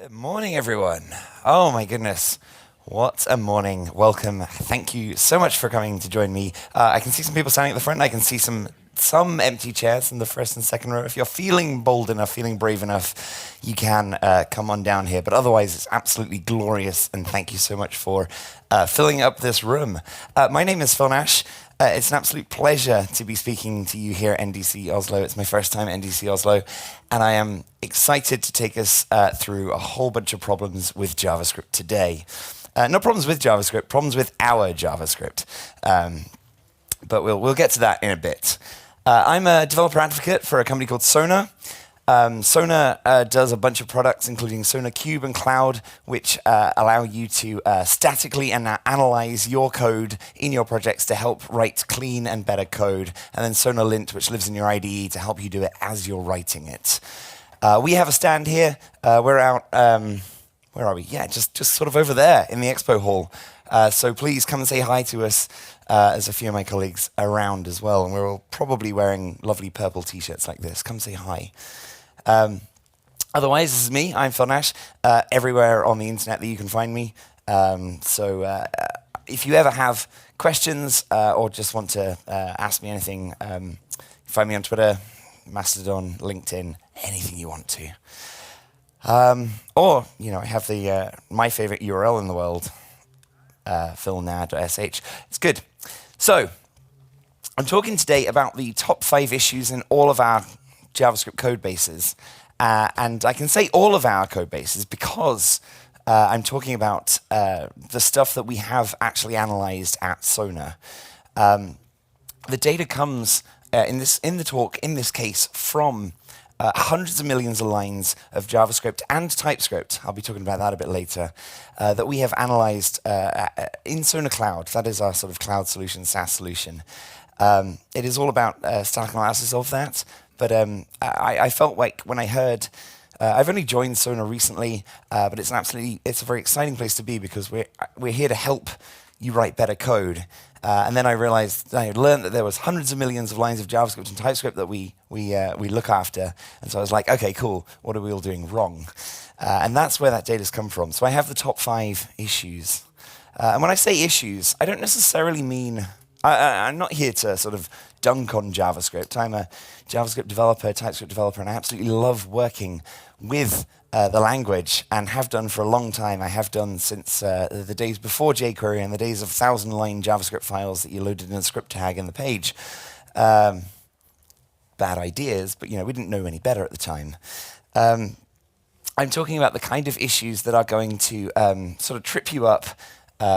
Good morning, everyone. Oh my goodness. What a morning. Welcome. Thank you so much for coming to join me. I can see some people standing at the front. I can see some empty chairs in the first and second row. If you're feeling bold enough, feeling brave enough, you can come on down here. But otherwise, it's absolutely glorious. And thank you so much for filling up this room. My name is Phil Nash. It's an absolute pleasure to be speaking to you here at NDC Oslo. It's my first time at NDC Oslo, and I am excited to take us through a whole bunch of problems with JavaScript today. Not problems with JavaScript, problems with our JavaScript. But we'll get to that in a bit. I'm a developer advocate for a company called Sonar. Sonar does a bunch of products, including Sonar Cube and Cloud, which allow you to statically analyze your code in your projects to help write clean and better code. And then Sonar Lint, which lives in your IDE to help you do it as you're writing it. We have a stand here. We're out, where are we? Yeah, just sort of over there in the expo hall. So please come and say hi to us. There's a few of my colleagues around as well, and we're all probably wearing lovely purple t-shirts like this. Come say hi. Otherwise, this is me. I'm Phil Nash. Everywhere on the internet that you can find me. So if you ever have questions or just want to ask me anything, find me on Twitter, Mastodon, LinkedIn, anything you want to. Or, I have the my favorite URL in the world, philnad.sh. It's good. So, I'm talking today about the top 5 issues in all of our JavaScript code bases. And I can say all of our code bases because I'm talking about the stuff that we have actually analyzed at Sonar. The data comes in the talk, in this case, from hundreds of millions of lines of JavaScript and TypeScript, I'll be talking about that a bit later, that we have analyzed in Sonar Cloud. That is our sort of cloud solution, SaaS solution. It is all about static analysis of that, but I felt like when I heard, I've only joined Sonar recently, but it's a very exciting place to be because we're here to help you write better code. And then I learned that there was hundreds of millions of lines of JavaScript and TypeScript that we look after. And so I was like, okay, cool. What are we all doing wrong? And that's where that data's come from. So I have the top 5 issues. And when I say issues, I don't necessarily mean, I'm not here to sort of dunk on JavaScript. I'm a JavaScript developer, TypeScript developer, and I absolutely love working with the language, and have done for a long time. I have done since the days before jQuery and the days of 1,000-line JavaScript files that you loaded in a script tag in the page. Bad ideas, but we didn't know any better at the time. I'm talking about the kind of issues that are going to sort of trip you up,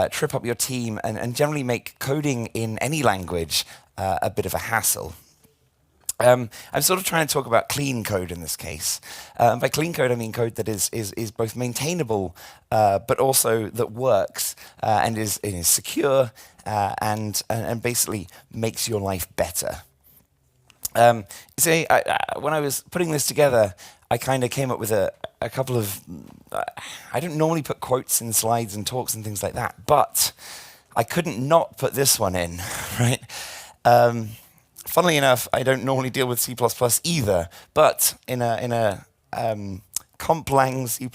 trip up your team, and generally make coding in any language a bit of a hassle. I'm sort of trying to talk about clean code in this case. By clean code, I mean code that is both maintainable, but also that works and is secure and basically makes your life better. When I was putting this together, I kind of came up with a couple of. I don't normally put quotes in slides and talks and things like that, but I couldn't not put this one in, right? Funnily enough, I don't normally deal with C++ either, but in a Complang C++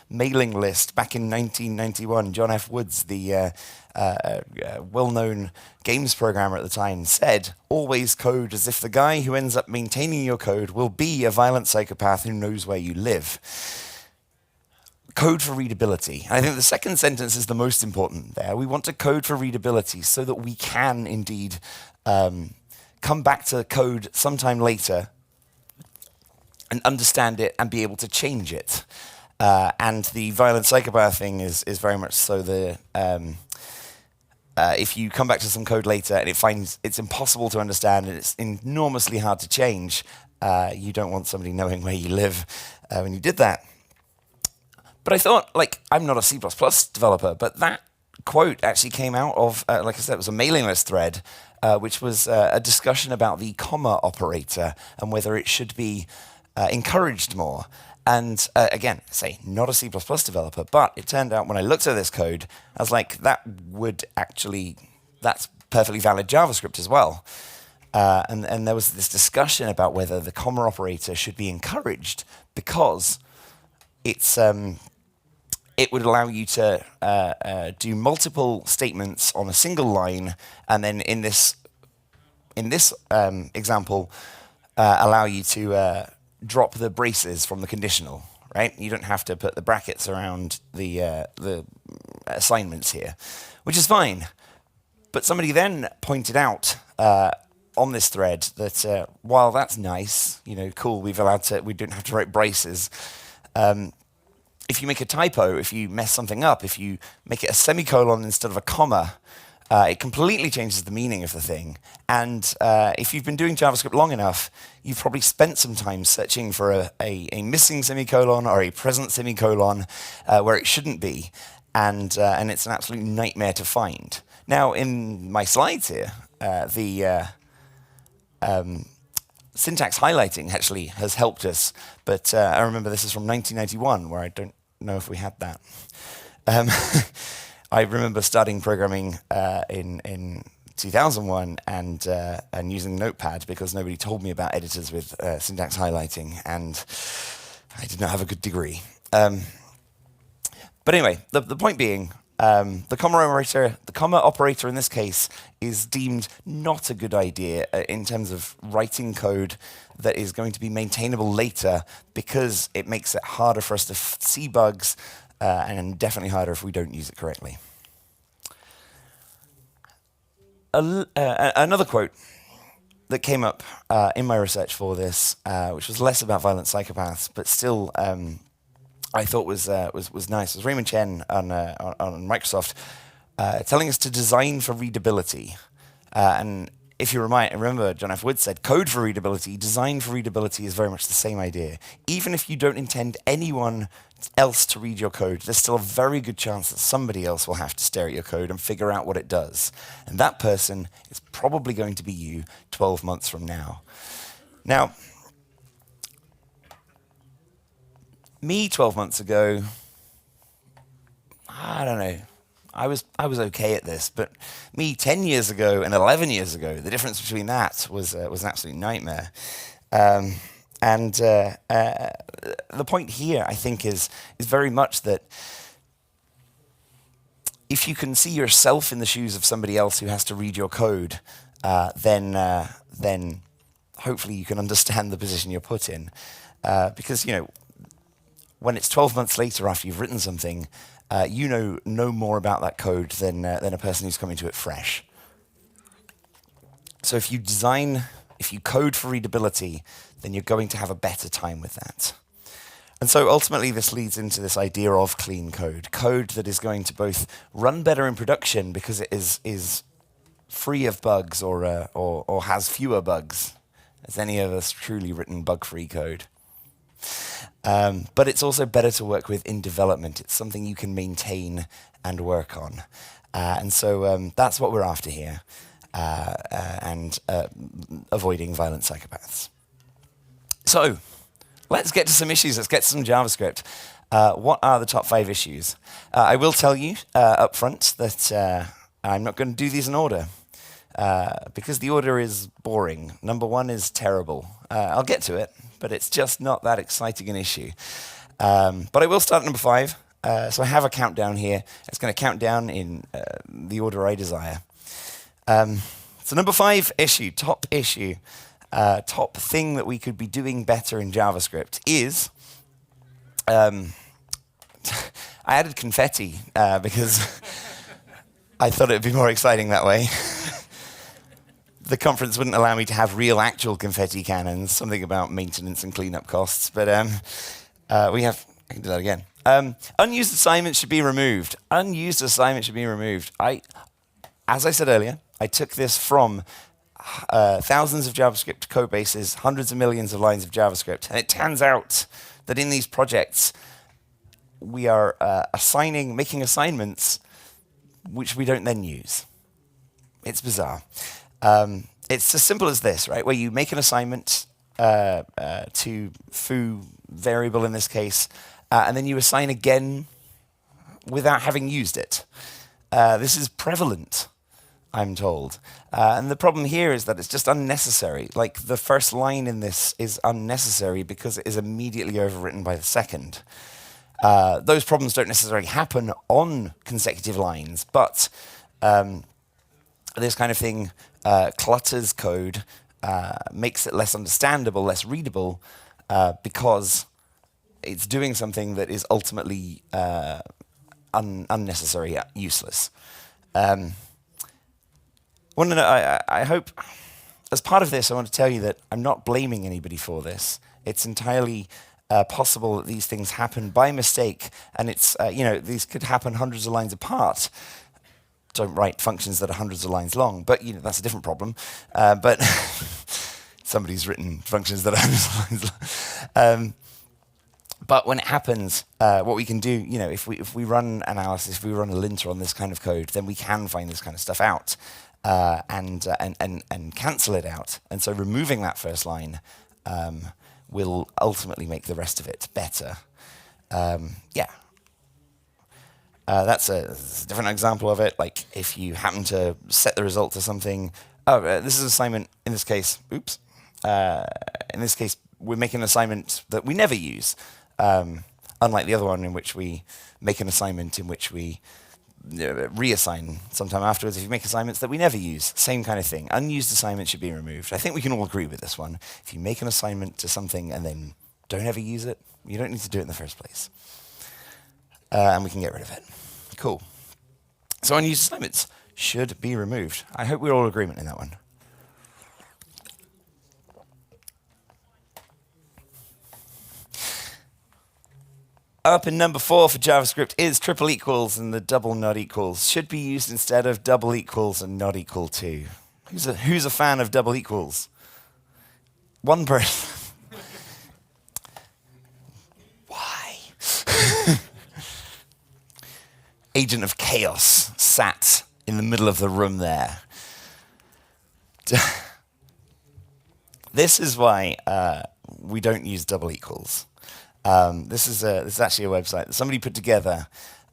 mailing list back in 1991, John F. Woods, the well-known games programmer at the time, said, "Always code as if the guy who ends up maintaining your code will be a violent psychopath who knows where you live." Code for readability. And I think the second sentence is the most important there. We want to code for readability so that we can indeed come back to code sometime later and understand it and be able to change it. And the violent psychopath thing is very much so if you come back to some code later and it finds it's impossible to understand and it's enormously hard to change, you don't want somebody knowing where you live when you did that. But I thought, I'm not a C++ developer, but that quote actually came out of, like I said, it was a mailing list thread, which was a discussion about the comma operator and whether it should be encouraged more. And again, not a C++ developer, but it turned out when I looked at this code, I was like, that's perfectly valid JavaScript as well. And there was this discussion about whether the comma operator should be encouraged because it would allow you to do multiple statements on a single line, and then in this example, allow you to drop the braces from the conditional. Right? You don't have to put the brackets around the assignments here, which is fine. But somebody then pointed out on this thread that while that's nice, cool, we don't have to write braces. If you make a typo, if you mess something up, if you make it a semicolon instead of a comma, it completely changes the meaning of the thing. And if you've been doing JavaScript long enough, you've probably spent some time searching for a missing semicolon or a present semicolon where it shouldn't be. And it's an absolute nightmare to find. Now, in my slides here, the syntax highlighting actually has helped us. But I remember this is from 1991, where I don't know if we had that. I remember starting programming in 2001 and using Notepad because nobody told me about editors with syntax highlighting, and I did not have a good degree. But anyway, the point being, the comma operator in this case is deemed not a good idea in terms of writing code that is going to be maintainable later, because it makes it harder for us to see bugs, and definitely harder if we don't use it correctly. Another quote that came up in my research for this, which was less about violent psychopaths, but still I thought was nice, was Raymond Chen on Microsoft telling us to design for readability. And if you remember, John F. Wood said, code for readability, design for readability is very much the same idea. Even if you don't intend anyone else to read your code, there's still a very good chance that somebody else will have to stare at your code and figure out what it does. And that person is probably going to be you 12 months from now. Now, me 12 months ago, I don't know. I was okay at this, but me 10 years ago and 11 years ago, the difference between that was an absolute nightmare. The point here, I think, is very much that if you can see yourself in the shoes of somebody else who has to read your code, then hopefully you can understand the position you're put in. Because when it's 12 months later after you've written something, you know more about that code than a person who's coming to it fresh. So if you code for readability, then you're going to have a better time with that. And so ultimately this leads into this idea of clean code. Code that is going to both run better in production because it is free of bugs or has fewer bugs. Has any of us truly written bug-free code? But it's also better to work with in development. It's something you can maintain and work on. And so that's what we're after here, and avoiding violent psychopaths. So let's get to some issues. Let's get to some JavaScript. What are the top 5 issues? I will tell you up front that I'm not going to do these in order, because the order is boring. Number 1 is terrible. I'll get to it, but it's just not that exciting an issue. But I will start at number 5. So I have a countdown here. It's going to count down in the order I desire. So number 5 issue, top thing that we could be doing better in JavaScript is, I added confetti because I thought it would be more exciting that way. The conference wouldn't allow me to have real actual confetti cannons, something about maintenance and cleanup costs, but I can do that again. Unused assignments should be removed. Unused assignments should be removed. As I said earlier, I took this from thousands of JavaScript code bases, hundreds of millions of lines of JavaScript, and it turns out that in these projects, we are making assignments which we don't then use. It's bizarre. It's as simple as this, right? Where you make an assignment to foo variable in this case, and then you assign again without having used it. This is prevalent, I'm told. And the problem here is that it's just unnecessary. Like, the first line in this is unnecessary because it is immediately overwritten by the second. Those problems don't necessarily happen on consecutive lines, but this kind of thing clutters code, makes it less understandable, less readable, because it's doing something that is ultimately unnecessary, useless. I hope, as part of this, I want to tell you that I'm not blaming anybody for this. It's entirely possible that these things happen by mistake, and it's these could happen hundreds of lines apart. Don't write functions that are hundreds of lines long, but that's a different problem. But somebody's written functions that are hundreds of lines long. But when it happens, what we can do, if we run analysis, if we run a linter on this kind of code, then we can find this kind of stuff out and cancel it out. And so removing that first line will ultimately make the rest of it better. That's a different example of it. Like if you happen to set the result to something. This is an assignment in this case. Oops. In this case, we're making an assignment that we never use. Unlike the other one in which we make an assignment in which we reassign sometime afterwards. If you make assignments that we never use, same kind of thing. Unused assignments should be removed. I think we can all agree with this one. If you make an assignment to something and then don't ever use it, you don't need to do it in the first place. And we can get rid of it. Cool. So unused assignments should be removed. I hope we're all in agreement in that one. Up in number 4 for JavaScript is triple equals, and the double not equals should be used instead of double equals and not equal to. Who's a fan of double equals? One person. Why? Agent of chaos sat in the middle of the room there. This is why we don't use double equals. This is actually a website that somebody put together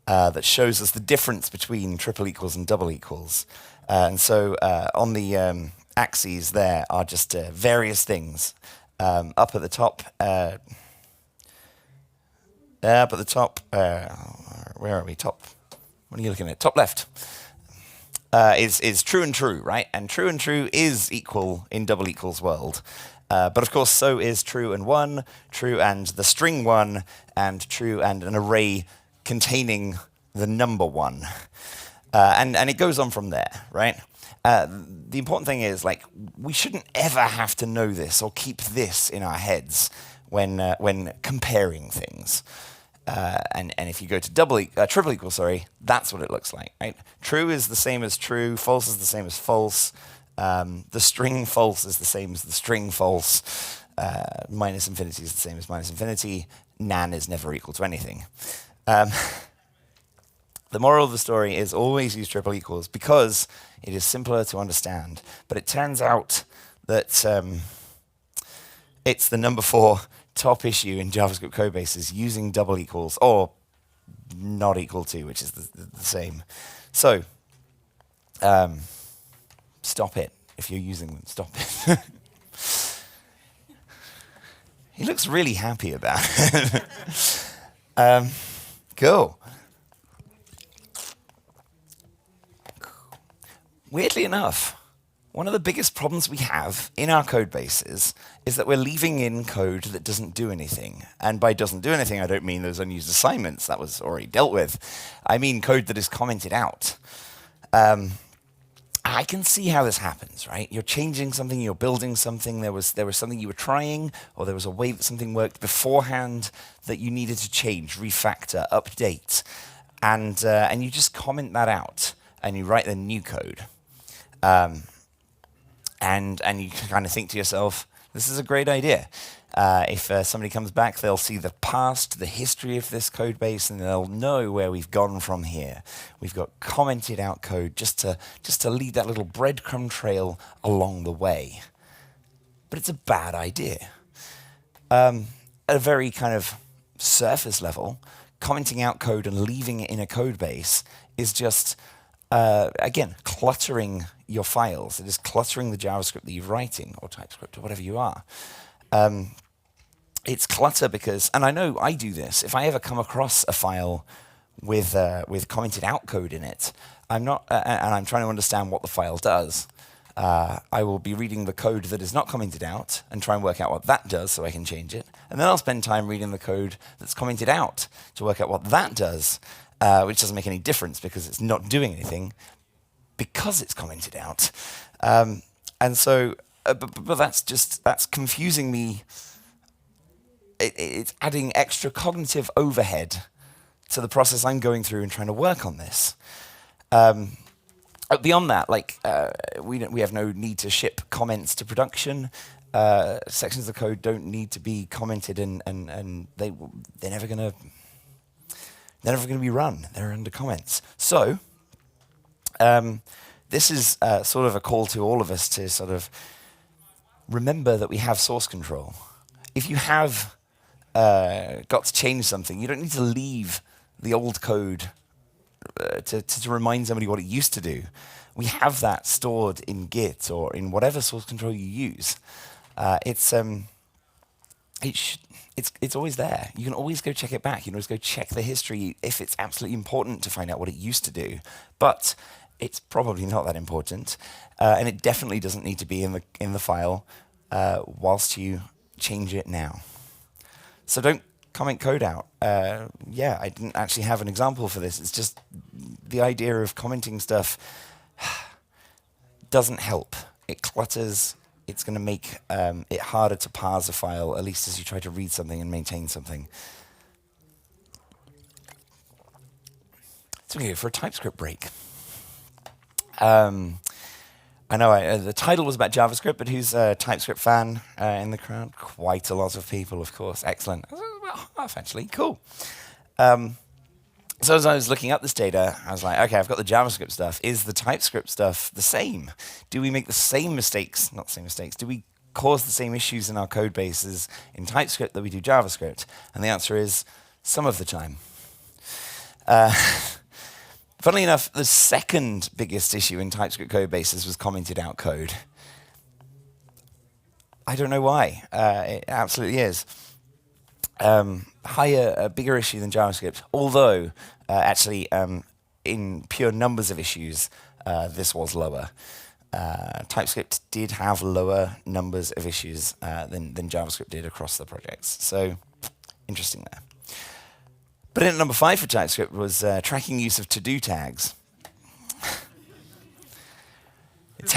that shows us the difference between triple equals and double equals. And so on the axes there are just various things. Up at the top, where are we? Top. What are you looking at? Top left. Is true and true, right? And true is equal in double equals world. But of course, so is true and 1, true and the string 1, and true and an array containing the number 1. And it goes on from there, right? The important thing is, like, we shouldn't ever have to know this or keep this in our heads when comparing things. And if you go to triple equal, that's what it looks like, right? True is the same as true, false is the same as false. The string false is the same as the string false. Minus infinity is the same as minus infinity. Nan is never equal to anything. The moral of the story is always use triple equals because it is simpler to understand. But it turns out that it's the number 4 top issue in JavaScript codebases using double equals or not equal to, which is the same. So, stop it. If you're using them, stop it. He looks really happy about it. Cool. Weirdly enough, one of the biggest problems we have in our code bases is that we're leaving in code that doesn't do anything. And by doesn't do anything, I don't mean those unused assignments. That was already dealt with. I mean code that is commented out. I can see how this happens, right? You're changing something, you're building something, there was something you were trying, or there was a way that something worked beforehand that you needed to change, refactor, update, and you just comment that out, and you write the new code. And you kind of think to yourself, this is a great idea. If somebody comes back, they'll see the past, the history of this code base, and they'll know where we've gone from here. We've got commented out code just to lead that little breadcrumb trail along the way. But it's a bad idea. At a very kind of surface level, commenting out code and leaving it in a code base is just, again, cluttering your files. It is cluttering the JavaScript that you're writing, or TypeScript, or whatever you are. it's clutter because, and I know I do this, if I ever come across a file with commented out code in it, and I'm trying to understand what the file does, I will be reading the code that is not commented out and try and work out what that does so I can change it. And then I'll spend time reading the code that's commented out to work out what that does, which doesn't make any difference because it's not doing anything because it's commented out. And so, but that's confusing me. It's adding extra cognitive overhead to the process I'm going through and trying to work on this. Beyond that, like we have no need to ship comments to production. Sections of code don't need to be commented, and they're never gonna be run. They're under comments. So this is sort of a call to all of us to sort of remember that we have source control. If you have got to change something, you don't need to leave the old code to remind somebody what it used to do. We have that stored in Git or in whatever source control you use. It's always there. You can always go check it back. You can always go check the history if it's absolutely important to find out what it used to do. But it's probably not that important, and it definitely doesn't need to be in the file whilst you change it now. So don't comment code out. Yeah, I didn't actually have an example for this. It's just the idea of commenting stuff doesn't help. It clutters. It's going to make it harder to parse a file, at least as you try to read something and maintain something. So we go for a TypeScript break. I know the title was about JavaScript, but who's a TypeScript fan in the crowd? Quite a lot of people, of course. Excellent. Well, half actually. Cool. So as I was looking up this data, I was like, okay, I've got the JavaScript stuff. Is the TypeScript stuff the same? Do we make the same mistakes? Not the same mistakes. Do we cause the same issues in our code bases in TypeScript that we do JavaScript? And the answer is some of the time. Funnily enough, the second biggest issue in TypeScript code bases was commented out code. I don't know why. It absolutely is. A bigger issue than JavaScript, although actually in pure numbers of issues, this was lower. TypeScript did have lower numbers of issues than JavaScript did across the projects. So interesting there. But in number 5 for TypeScript was tracking use of to-do tags. It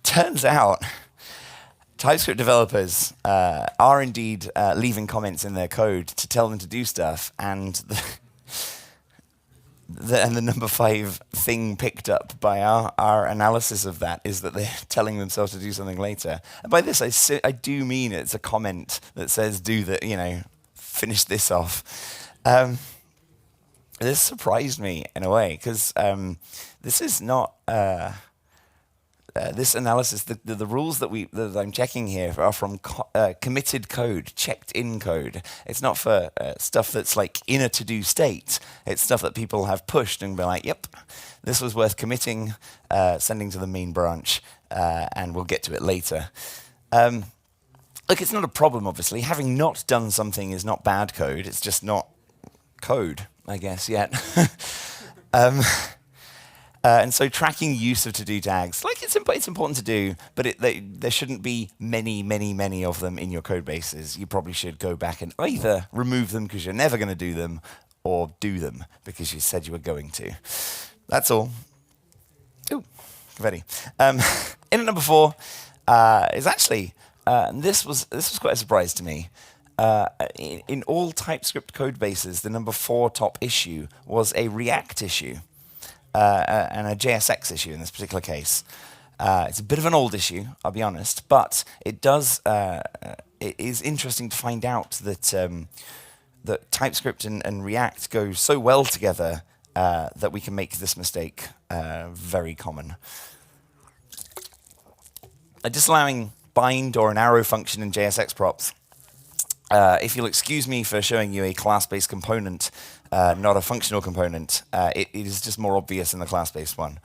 turns out TypeScript developers are indeed leaving comments in their code to tell them to do stuff, and the number 5 thing picked up by our analysis of that is that they're telling themselves to do something later. And by this, I do mean it's a comment that says, do that, finish this off. This surprised me in a way, because this is not this analysis. The rules that I'm checking here are from committed code, checked in code. It's not for stuff that's like in a to-do state. It's stuff that people have pushed and been like, yep, this was worth committing, sending to the main branch, and we'll get to it later. Look, it's not a problem, obviously. Having not done something is not bad code. It's just not code, I guess, yet. And so tracking use of to-do tags, like it's important to do, but there shouldn't be many of them in your code bases. You probably should go back and either remove them because you're never going to do them, or do them because you said you were going to. That's all. Ooh, confetti. In at number 4 is actually, this was quite a surprise to me. In all TypeScript code bases, the number 4 top issue was a React issue. And a JSX issue in this particular case. It's a bit of an old issue, I'll be honest, but it is interesting to find out that that TypeScript and React go so well together that we can make this mistake very common. Disallowing bind or an arrow function in JSX props. If you'll excuse me for showing you a class-based component, not a functional component, it is just more obvious in the class-based one.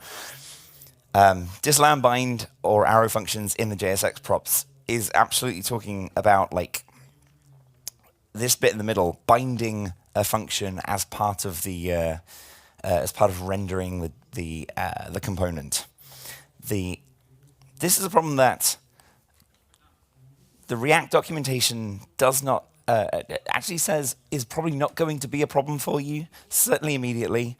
Disallowing bind or arrow functions in the JSX props is absolutely talking about like this bit in the middle, binding a function as part of the rendering the component. This is a problem that the React documentation does not actually says is probably not going to be a problem for you, certainly immediately.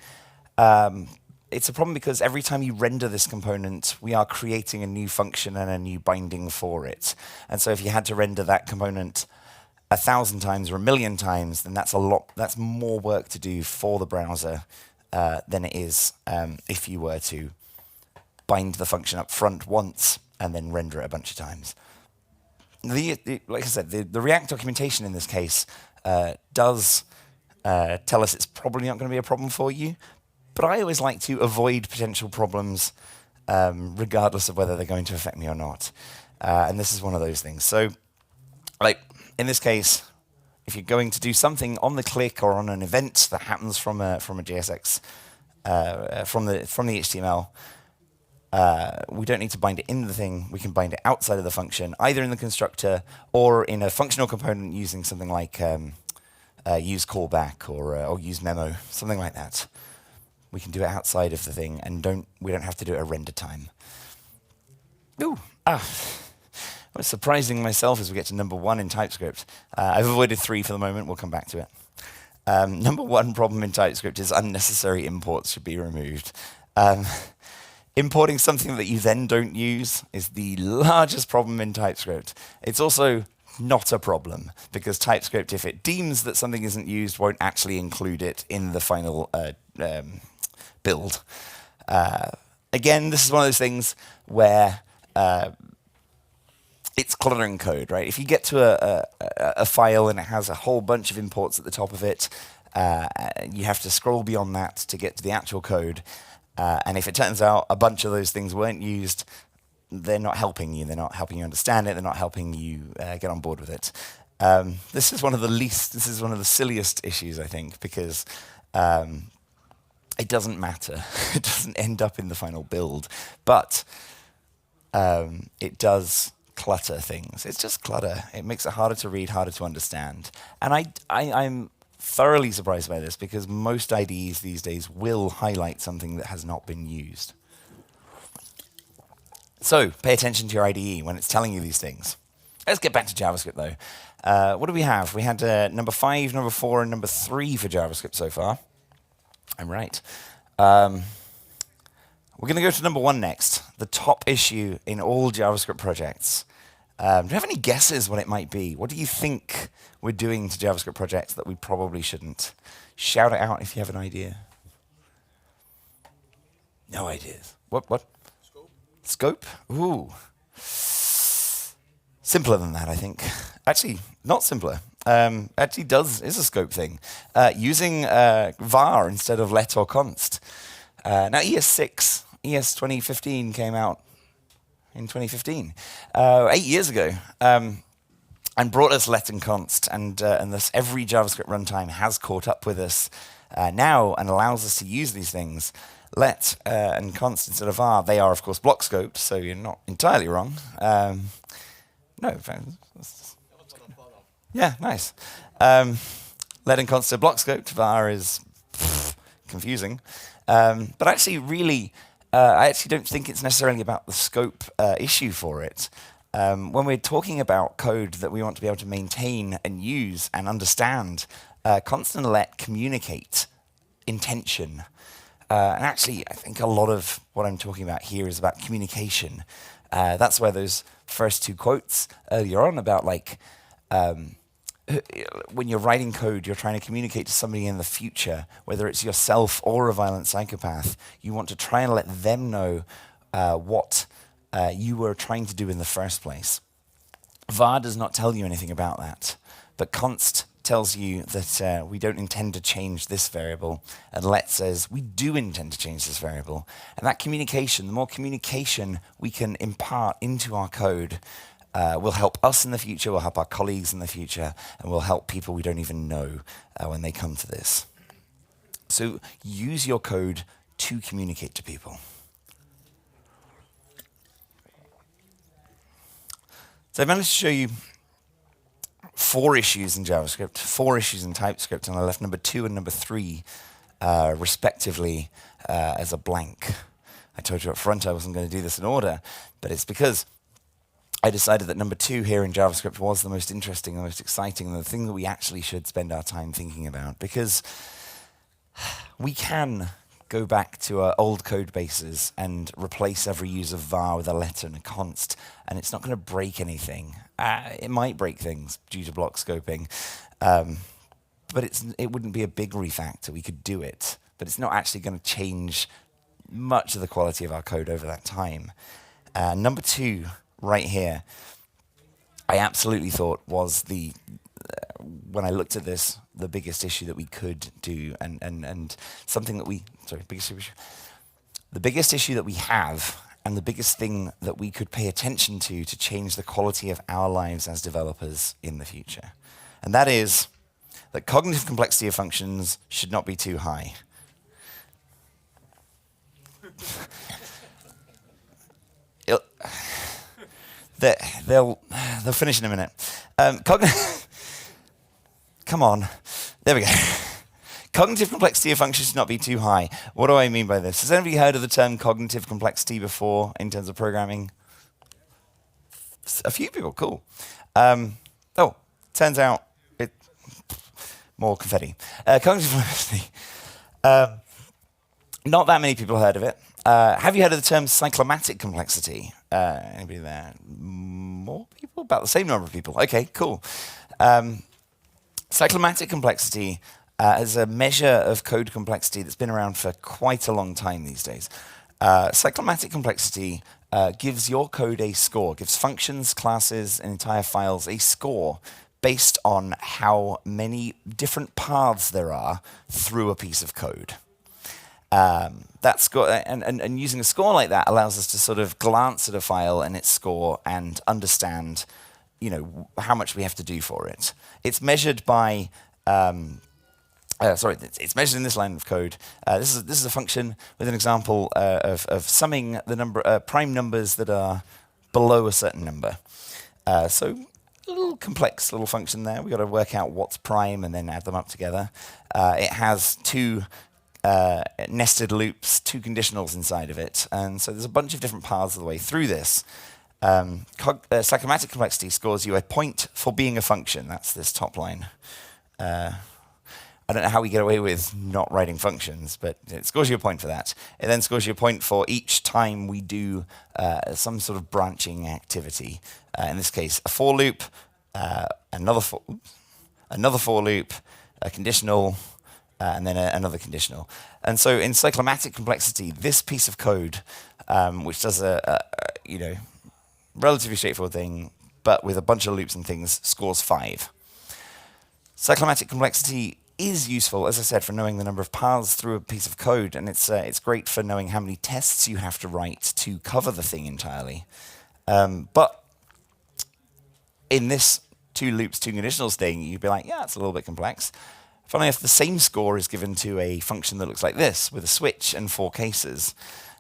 It's a problem because every time you render this component, we are creating a new function and a new binding for it. And so if you had to render that component 1,000 times or 1,000,000 times, then that's more work to do for the browser than it is if you were to bind the function up front once and then render it a bunch of times. Like I said, the React documentation in this case does tell us it's probably not going to be a problem for you, but I always like to avoid potential problems regardless of whether they're going to affect me or not. And this is one of those things. So, like in this case, if you're going to do something on the click or on an event that happens from a JSX, from the HTML, we don't need to bind it in the thing. We can bind it outside of the function, either in the constructor or in a functional component using something like use callback or use memo, something like that. We can do it outside of the thing, and we don't have to do it at render time. Ooh, I was surprising myself as we get to number 1 in TypeScript. I've avoided 3 for the moment. We'll come back to it. Number 1 problem in TypeScript is unnecessary imports should be removed. Importing something that you then don't use is the largest problem in TypeScript. It's also not a problem, because TypeScript, if it deems that something isn't used, won't actually include it in the final build. Again, this is one of those things where it's cluttering code, right? If you get to a file and it has a whole bunch of imports at the top of it, you have to scroll beyond that to get to the actual code. And if it turns out a bunch of those things weren't used, they're not helping you. They're not helping you understand it. They're not helping you get on board with it. This is one of the silliest issues, I think, because it doesn't matter. It doesn't end up in the final build, but it does clutter things. It's just clutter. It makes it harder to read, harder to understand. And I'm thoroughly surprised by this, because most IDEs these days will highlight something that has not been used. So pay attention to your IDE when it's telling you these things. Let's get back to JavaScript, though. What do we have? We had number 5, number 4, and number 3 for JavaScript so far. I'm right. We're going to go to number 1 next, the top issue in all JavaScript projects. Do you have any guesses what it might be? What do you think we're doing to JavaScript projects that we probably shouldn't? Shout it out if you have an idea. No ideas. What? Scope? Ooh. Simpler than that, I think. Actually, not simpler. Actually is a scope thing. Using var instead of let or const. Now ES6, ES 2015 came out in 2015, 8 years ago, and brought us let and const, and thus every JavaScript runtime has caught up with us now and allows us to use these things. Let and const instead of var. They are, of course, block scoped, so you're not entirely wrong. No, yeah, nice. Let and const are block scoped. Var is confusing. But actually, really, I actually don't think it's necessarily about the scope issue for it. When we're talking about code that we want to be able to maintain and use and understand, const and let communicate intention. And actually, I think a lot of what I'm talking about here is about communication. That's where those first 2 quotes earlier on about when you're writing code, you're trying to communicate to somebody in the future, whether it's yourself or a violent psychopath. You want to try and let them know what you were trying to do in the first place. var does not tell you anything about that, but const tells you that we don't intend to change this variable, and let says we do intend to change this variable. And that communication, the more communication we can impart into our code, will help us in the future, will help our colleagues in the future, and will help people we don't even know when they come to this. So use your code to communicate to people. So I managed to show you 4 issues in JavaScript, 4 issues in TypeScript, and I left number 2 and number 3, respectively, as a blank. I told you up front I wasn't going to do this in order, but it's because I decided that number 2 here in JavaScript was the most interesting, the most exciting, and the thing that we actually should spend our time thinking about, because we can go back to our old code bases and replace every use of var with a letter and a const, and it's not going to break anything. It might break things due to block scoping, but it wouldn't be a big refactor. We could do it, but it's not actually going to change much of the quality of our code over that time. Number 2, right here, I absolutely thought was when I looked at this, the biggest issue that we could do, and something that the biggest issue that we have, and the biggest thing that we could pay attention to change the quality of our lives as developers in the future. And that is that cognitive complexity of functions should not be too high. They'll finish in a minute. Come on. There we go. Cognitive complexity of functions should not be too high. What do I mean by this? Has anybody heard of the term cognitive complexity before in terms of programming? A few people, cool. Turns out, more confetti. Cognitive complexity. Not that many people heard of it. Have you heard of the term cyclomatic complexity? Anybody there? More people? About the same number of people. Okay, cool. Cyclomatic complexity is a measure of code complexity that's been around for quite a long time these days. Cyclomatic complexity gives your code a score, gives functions, classes, and entire files a score based on how many different paths there are through a piece of code. That score, and using a score like that allows us to sort of glance at a file and its score and understand, how much we have to do for it. It's measured by, it's measured in this line of code. This is a function with an example of summing the number prime numbers that are below a certain number. So a little complex little function there. We've got to work out what's prime and then add them up together. It has 2 nested loops, 2 conditionals inside of it, and so there's a bunch of different paths of the way through this. Cyclomatic complexity scores you a point for being a function. That's this top line. I don't know how we get away with not writing functions, but it scores you a point for that. It then scores you a point for each time we do some sort of branching activity. In this case, a for loop, another for loop, a conditional, and then another conditional. And so in cyclomatic complexity, this piece of code, which does a relatively straightforward thing, but with a bunch of loops and things, scores 5. Cyclomatic complexity is useful, as I said, for knowing the number of paths through a piece of code, and it's great for knowing how many tests you have to write to cover the thing entirely. But in this 2 loops, 2 conditionals thing, you'd be like, yeah, it's a little bit complex. Funnily enough, the same score is given to a function that looks like this, with a switch and 4 cases,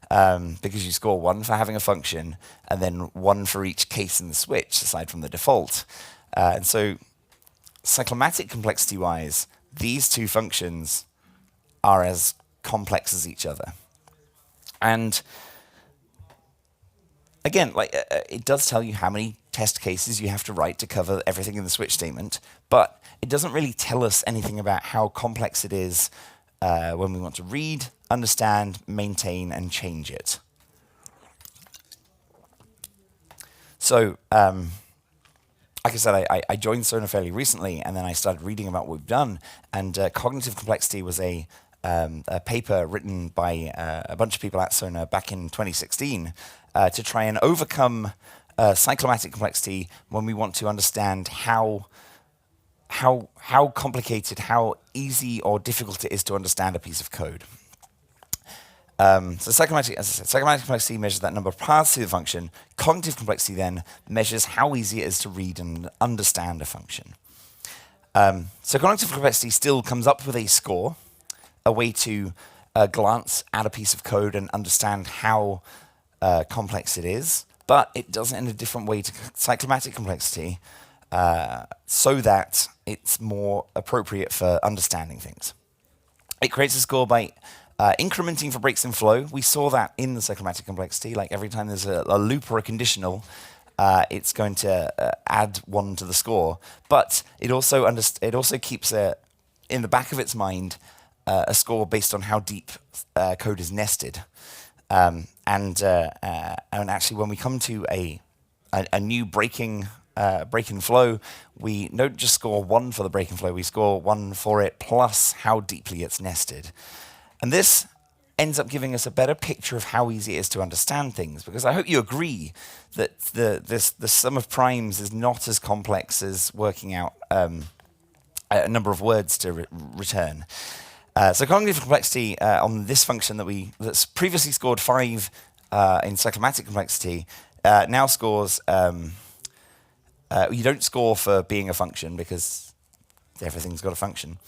because you score 1 for having a function, and then 1 for each case in the switch, aside from the default. And so cyclomatic complexity-wise, these 2 functions are as complex as each other. And again, it does tell you how many test cases you have to write to cover everything in the switch statement, but it doesn't really tell us anything about how complex it is when we want to read, understand, maintain, and change it. So, like I said, I joined Sona fairly recently, and then I started reading about what we've done. And cognitive complexity was a paper written by a bunch of people at Sona back in 2016 to try and overcome cyclomatic complexity when we want to understand how complicated, how easy or difficult it is to understand a piece of code. So cyclomatic complexity measures that number of paths through the function. Cognitive complexity then measures how easy it is to read and understand a function. So cognitive complexity still comes up with a score, a way to glance at a piece of code and understand how complex it is, but it does it in a different way to cyclomatic complexity, so that it's more appropriate for understanding things. It creates a score by incrementing for breaks in flow. We saw that in the cyclomatic complexity. Like every time there's a loop or a conditional, it's going to add 1 to the score. But it also keeps in the back of its mind a score based on how deep code is nested. And actually, when we come to a new break in flow, we don't just score 1 for the break in flow, we score 1 for it plus how deeply it's nested. And this ends up giving us a better picture of how easy it is to understand things, because I hope you agree that the sum of primes is not as complex as working out a number of words to return. So cognitive complexity on this function that's previously scored 5 in cyclomatic complexity now scores. You don't score for being a function because everything's got a function.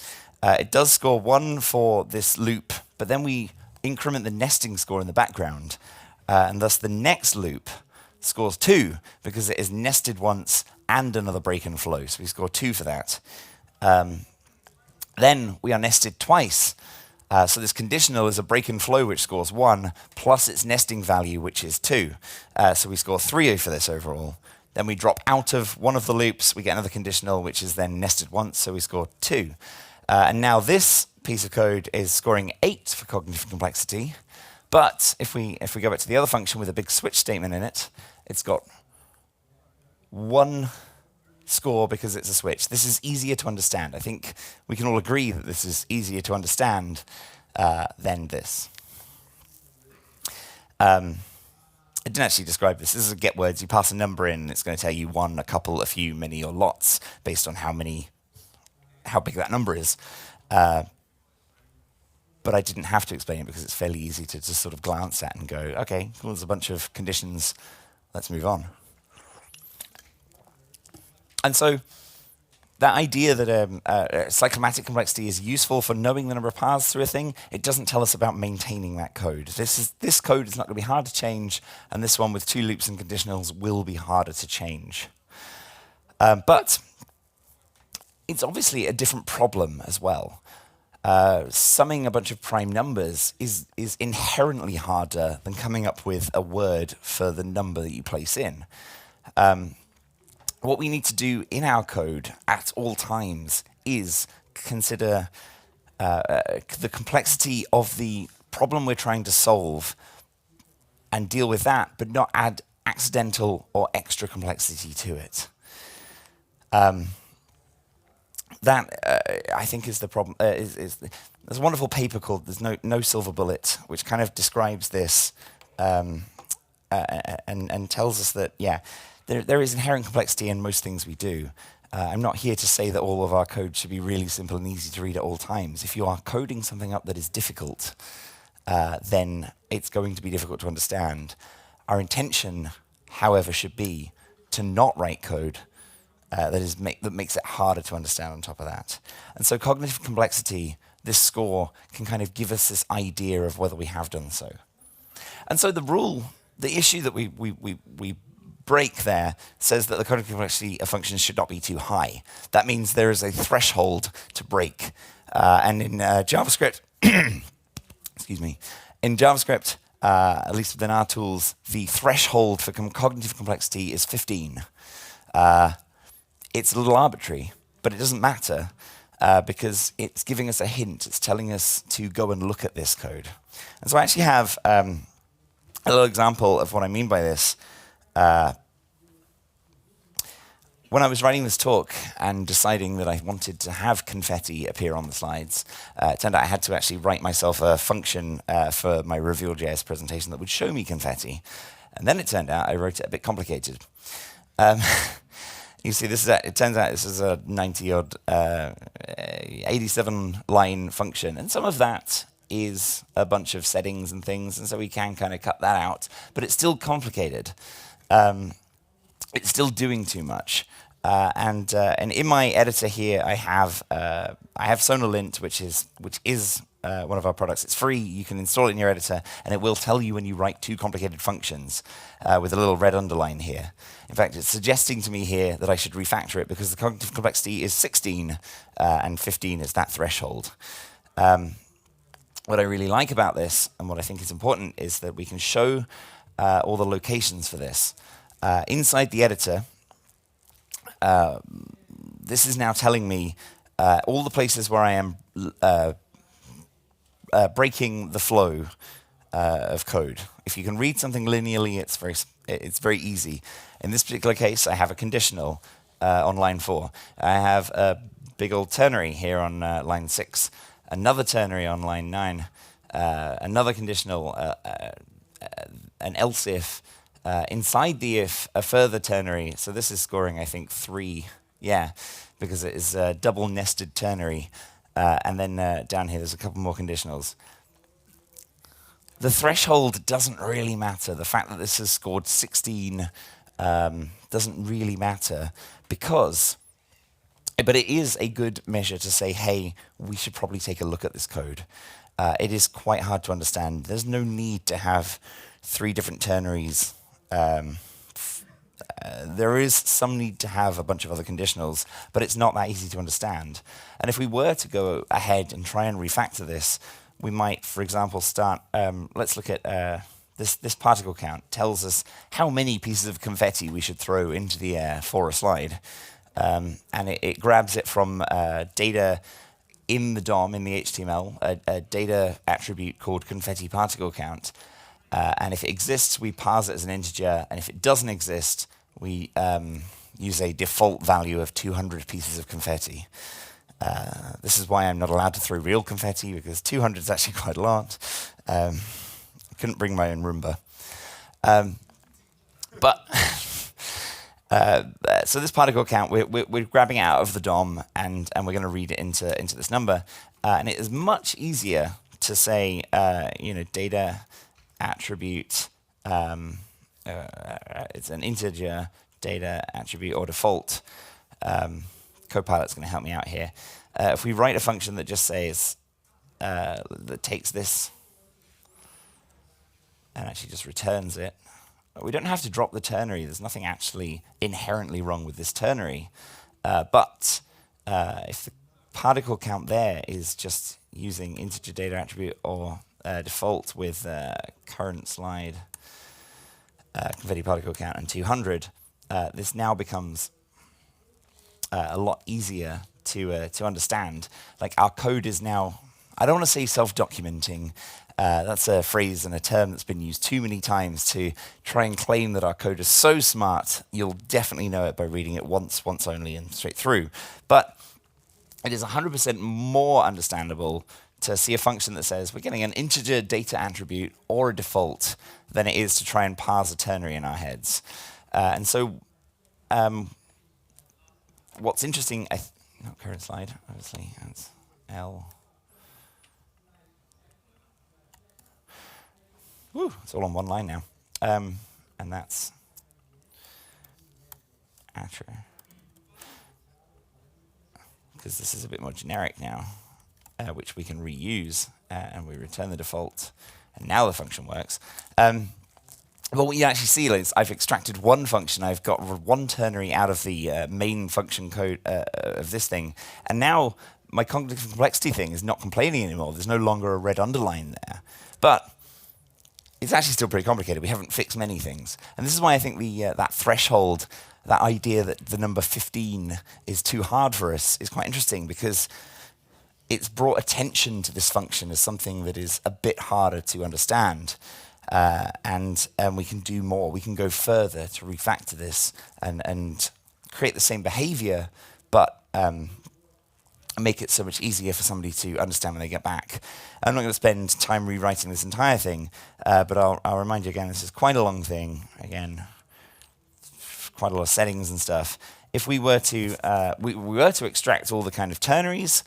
It does score 1 for this loop, but then we increment the nesting score in the background, and thus the next loop scores 2 because it is nested once and another break and flow. So we score 2 for that. Then we are nested twice. So this conditional is a break and flow which scores 1 plus its nesting value, which is 2. So we score 3 for this overall. Then we drop out of one of the loops, we get another conditional, which is then nested once, so we score 2. And now this piece of code is scoring 8 for cognitive complexity. But if we go back to the other function with a big switch statement in it, it's got 1 score because it's a switch. This is easier to understand. I think we can all agree that this is easier to understand than this. I didn't actually describe this. This is a get words. You pass a number in, and it's going to tell you 1, a couple, a few, many, or lots based on how big that number is. But I didn't have to explain it because it's fairly easy to just sort of glance at and go, okay, well, there's a bunch of conditions. Let's move on. And so that idea that cyclomatic complexity is useful for knowing the number of paths through a thing, it doesn't tell us about maintaining that code. This code is not going to be hard to change, and this one with 2 loops and conditionals will be harder to change. But it's obviously a different problem as well. Summing a bunch of prime numbers is inherently harder than coming up with a word for the number that you place in. What we need to do in our code at all times is consider the complexity of the problem we're trying to solve and deal with that, but not add accidental or extra complexity to it. That I think is the problem. There's a wonderful paper called "There's No Silver Bullet," which kind of describes this and tells us that there is inherent complexity in most things we do. I'm not here to say that all of our code should be really simple and easy to read at all times. If you are coding something up that is difficult, then it's going to be difficult to understand. Our intention, however, should be to not write code that makes it harder to understand on top of that. And so cognitive complexity, this score, can kind of give us this idea of whether we have done so. And so the issue that we break there says that the cognitive complexity of functions should not be too high. That means there is a threshold to break. And in JavaScript, excuse me, in JavaScript, at least within our tools, the threshold for cognitive complexity is 15. It's a little arbitrary, but it doesn't matter because it's giving us a hint. It's telling us to go and look at this code. And so I actually have a little example of what I mean by this. When I was writing this talk and deciding that I wanted to have confetti appear on the slides, it turned out I had to actually write myself a function for my Reveal.js presentation that would show me confetti. And then it turned out I wrote it a bit complicated. You see, it turns out this is a 90-odd, 87-line function. And some of that is a bunch of settings and things, and so we can kind of cut that out. But it's still complicated. It's still doing too much. And in my editor here, I have Sonalint, which is one of our products. It's free. You can install it in your editor, and it will tell you when you write too complicated functions with a little red underline here. In fact, it's suggesting to me here that I should refactor it because the cognitive complexity is 16, and 15 is that threshold. What I really like about this, and what I think is important, is that we can show all the locations for this. Inside the editor, this is now telling me all the places where I am breaking the flow of code. If you can read something linearly, it's very easy. In this particular case, I have a conditional on line 4. I have a big old ternary here on line 6, another ternary on line 9, another conditional, an else if, inside the if, a further ternary. So this is scoring, I think, 3, because it is a double nested ternary. And then down here, there's a couple more conditionals. The threshold doesn't really matter. The fact that this has scored 16 doesn't really matter but it is a good measure to say, hey, we should probably take a look at this code. It is quite hard to understand. There's no need to have 3 different ternaries. There is some need to have a bunch of other conditionals, but it's not that easy to understand. And if we were to go ahead and try and refactor this, we might, for example, start, let's look at this particle count tells us how many pieces of confetti we should throw into the air for a slide. And it grabs it from data in the DOM, in the HTML, a data attribute called confetti particle count. And if it exists, we parse it as an integer. And if it doesn't exist, we use a default value of 200 pieces of confetti. This is why I'm not allowed to throw real confetti, because 200 is actually quite a lot. I couldn't bring my own Roomba. So this particle count, we're grabbing it out of the DOM, and we're going to read it into this number. And it is much easier to say, data attribute, it's an integer data attribute or default. Copilot's going to help me out here. If we write a function that just says, that takes this and actually just returns it, we don't have to drop the ternary. There's nothing actually inherently wrong with this ternary. But if the particle count there is just using integer data attribute or default with current slide, confetti particle count and 200, this now becomes a lot easier to understand. Like, our code is now, I don't want to say self-documenting. That's a phrase and a term that's been used too many times to try and claim that our code is so smart, you'll definitely know it by reading it once only, and straight through. But it is 100% more understandable to see a function that says we're getting an integer data attribute or a default than it is to try and parse a ternary in our heads. And so what's interesting, not current slide, obviously, that's L. Woo, it's all on one line now. And that's attribute. Because this is a bit more generic now, which we can reuse, and we return the default, and now the function works. But what you actually see is I've extracted one function, I've got one ternary out of the main function code of this thing, and now my cognitive complexity thing is not complaining anymore. There's no longer a red underline there. But it's actually still pretty complicated. We haven't fixed many things. And this is why I think that threshold, that idea that the number 15 is too hard for us, is quite interesting, because it's brought attention to this function as something that is a bit harder to understand. And we can do more. We can go further to refactor this and create the same behavior, but make it so much easier for somebody to understand when they get back. I'm not going to spend time rewriting this entire thing, but I'll remind you again, this is quite a long thing. Again, quite a lot of settings and stuff. If we were to we were to extract all the kind of ternaries,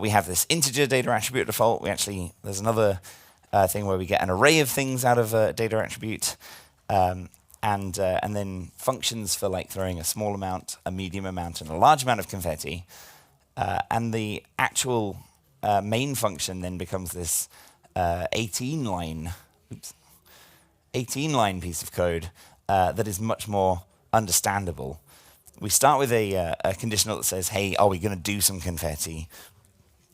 we have this integer data attribute default. There's another thing where we get an array of things out of a data attribute. And and then functions for like throwing a small amount, a medium amount, and a large amount of confetti. And the actual main function then becomes this 18-line piece of code that is much more understandable. We start with a conditional that says, hey, are we going to do some confetti?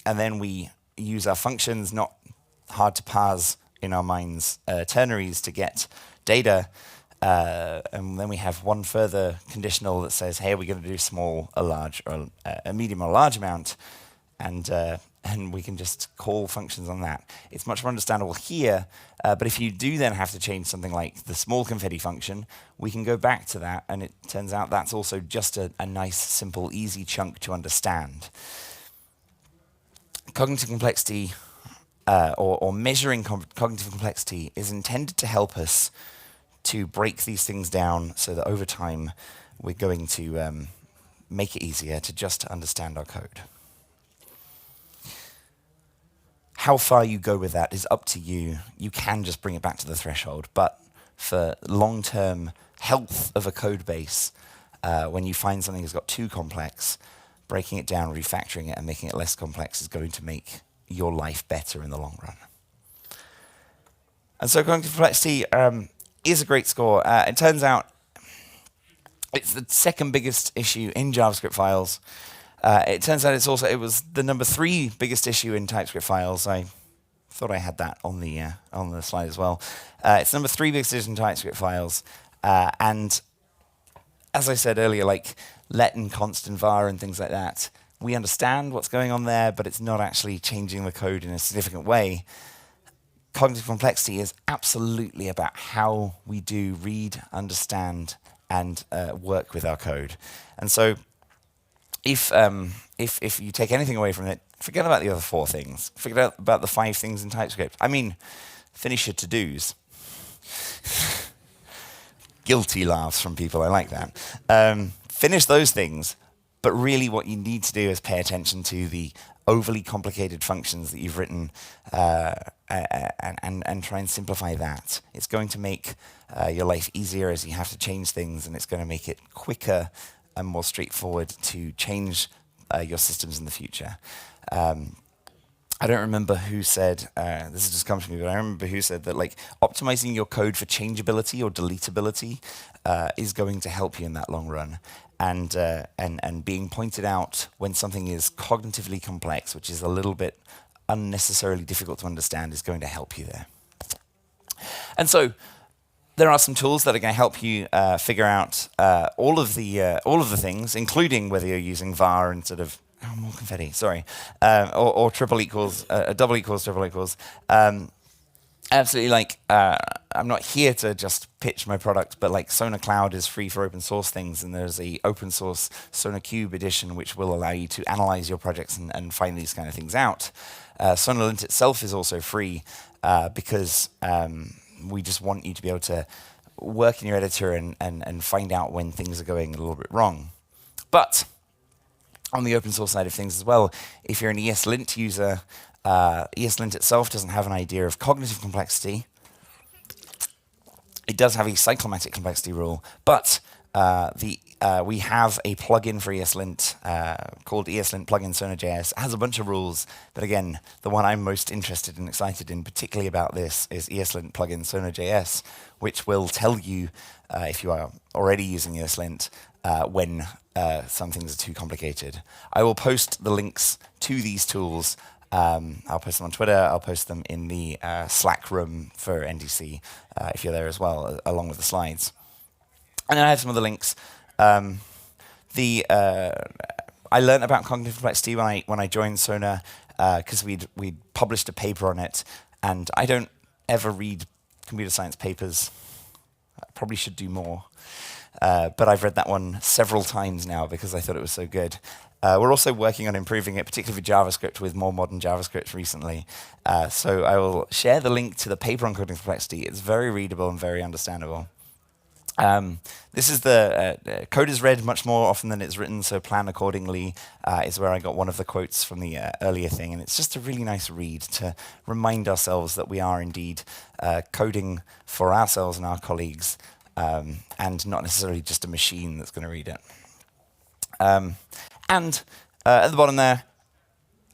And then we use our functions, not hard to parse in our minds, ternaries to get data. And then we have one further conditional that says, hey, are we going to do small, a large, or a medium, or a large amount? And we can just call functions on that. It's much more understandable here, but if you do then have to change something like the small confetti function, we can go back to that, and it turns out that's also just a nice, simple, easy chunk to understand. Cognitive complexity, or measuring cognitive complexity, is intended to help us to break these things down so that over time we're going to make it easier to just understand our code. How far you go with that is up to you. You can just bring it back to the threshold, but for long-term health of a code base, when you find something that's got too complex, breaking it down, refactoring it, and making it less complex is going to make your life better in the long run. And so cognitive complexity is a great score. It turns out it's the second biggest issue in JavaScript files. It turns out it was the number 3 biggest issue in TypeScript files. I thought I had that on the slide as well. It's number 3 biggest issue in TypeScript files, and as I said earlier, like let and const and var and things like that, we understand what's going on there, but it's not actually changing the code in a significant way. Cognitive complexity is absolutely about how we do read, understand, and work with our code. And so if you take anything away from it, forget about the other 4 things. Forget about the 5 things in TypeScript. I mean, finish your to-dos. Guilty laughs from people, I like that. Finish those things, but really what you need to do is pay attention to the overly complicated functions that you've written and try and simplify that. It's going to make your life easier as you have to change things, and it's going to make it quicker and more straightforward to change your systems in the future. I don't remember who said, this has just come to me, but I remember who said that like optimizing your code for changeability or deletability is going to help you in that long run. And being pointed out when something is cognitively complex, which is a little bit unnecessarily difficult to understand, is going to help you there. And so there are some tools that are going to help you figure out all of the things, including whether you're using var instead of more confetti. Sorry, or triple equals, double equals, triple equals. Absolutely, like I'm not here to just pitch my product, but like Sonar Cloud is free for open source things, and there's a open source Sonar Cube edition which will allow you to analyze your projects and find these kind of things out. SonarLint itself is also free because we just want you to be able to work in your editor and find out when things are going a little bit wrong. But on the open source side of things as well, if you're an ESLint user, ESLint itself doesn't have an idea of cognitive complexity. It does have a cyclomatic complexity rule, but we have a plugin for ESLint called ESLint plugin Sonar.js. It has a bunch of rules, but again, the one I'm most interested and excited in, particularly about this, is ESLint plugin Sonar.js, which will tell you, if you are already using ESLint, when some things are too complicated. I will post the links to these tools. I'll post them on Twitter. I'll post them in the Slack room for NDC if you're there as well, along with the slides. And then I have some other links. I learned about cognitive complexity when I joined Sonar because we'd published a paper on it, and I don't ever read computer science papers. I probably should do more. But I've read that one several times now because I thought it was so good. We're also working on improving it, particularly for JavaScript, with more modern JavaScript recently. So I will share the link to the paper on cognitive complexity. It's very readable and very understandable. This is the code is read much more often than it's written, so plan accordingly is where I got one of the quotes from the earlier thing. And it's just a really nice read to remind ourselves that we are indeed coding for ourselves and our colleagues and not necessarily just a machine that's going to read it. And at the bottom there,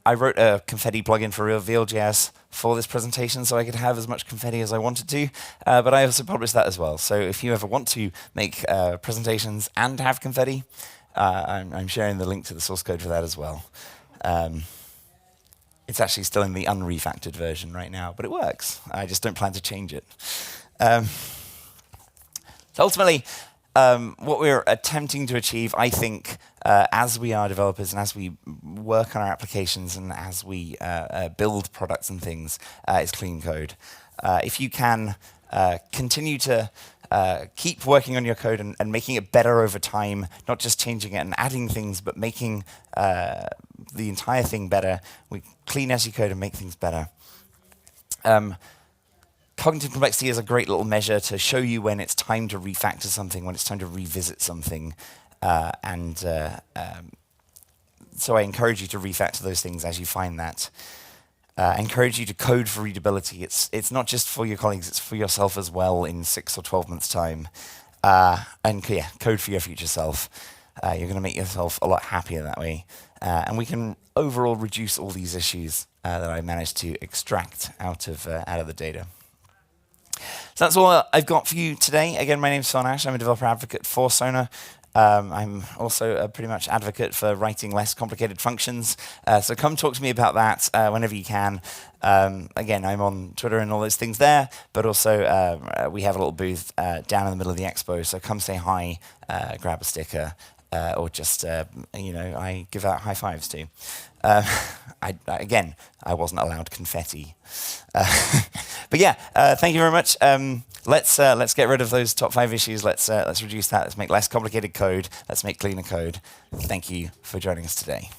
I wrote a confetti plugin for Reveal.js for this presentation so I could have as much confetti as I wanted to, but I also published that as well. So if you ever want to make presentations and have confetti, I'm sharing the link to the source code for that as well. It's actually still in the unrefactored version right now, but it works. I just don't plan to change it. So ultimately, what we're attempting to achieve, I think, as we are developers and as we work on our applications and as we build products and things, is clean code. If you can continue to keep working on your code and making it better over time, not just changing it and adding things, but making the entire thing better, we clean as you code and make things better. Cognitive complexity is a great little measure to show you when it's time to refactor something, when it's time to revisit something. So I encourage you to refactor those things as you find that. I encourage you to code for readability. It's not just for your colleagues, it's for yourself as well in 6 or 12 months' time. And yeah, code for your future self. You're going to make yourself a lot happier that way. And we can overall reduce all these issues that I managed to extract out of the data. So that's all I've got for you today. Again, my name's Nash. I'm a developer advocate for Sonar. I'm also a pretty much advocate for writing less complicated functions. So come talk to me about that whenever you can. Again, I'm on Twitter and all those things there, but also we have a little booth down in the middle of the expo. So come say hi, grab a sticker, or just, I give out high fives too. Again, I wasn't allowed confetti. But yeah, thank you very much. Let's get rid of those top 5 issues. Let's reduce that. Let's make less complicated code. Let's make cleaner code. Thank you for joining us today.